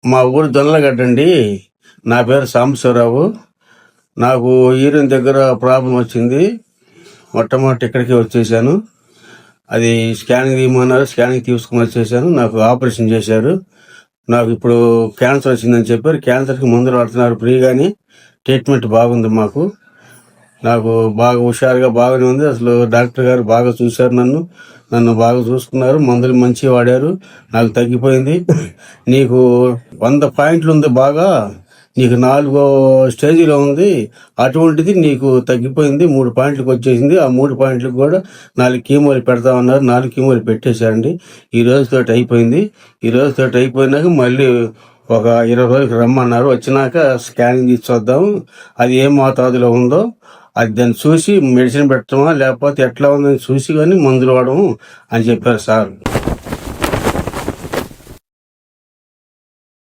మా ఊరు దొనలగడ్డ అండి. నా పేరు సాంబశివరావు. నాకు యూరిన్ దగ్గర ప్రాబ్లం వచ్చింది. మొట్టమొదటి ఇక్కడికి వచ్చేసాను. అది స్కానింగ్ తీయమన్నారు. స్కానింగ్ తీసుకుని వచ్చేసాను. నాకు ఆపరేషన్ చేశారు. నాకు ఇప్పుడు క్యాన్సర్ వచ్చిందని చెప్పారు. క్యాన్సర్కి మందులు వాడుతున్నారు ఫ్రీగానే. ట్రీట్మెంట్ బాగుంది మాకు. నాకు బాగా హుషారుగా బాగానే ఉంది. అసలు డాక్టర్ గారు బాగా చూశారు. నన్ను బాగా చూసుకున్నారు. మందులు మంచిగా వాడారు. నాకు తగ్గిపోయింది. నీకు 100 పాయింట్లు ఉంది, బాగా నీకు 4 స్టేజీలో ఉంది. అటువంటిది నీకు తగ్గిపోయింది. 3 పాయింట్లకు వచ్చేసింది. ఆ 3 పాయింట్లకు కూడా 4 కీమోలు పెడతామన్నారు. 4 కీమోలు పెట్టేశారండి. ఈ రోజుతోటి అయిపోయింది. ఈ రోజుతోటి అయిపోయినాక మళ్ళీ ఒక 20 రోజులకు రమ్మన్నారు. వచ్చినాక స్కానింగ్ తీసి చూద్దాం అది ఏ మోతాదులో ఉందో. అది దాన్ని చూసి మెడిసిన్ పెట్టడమా లేకపోతే ఎట్లా ఉందని చూసి కానీ మందులు వాడము అని చెప్పారు సార్.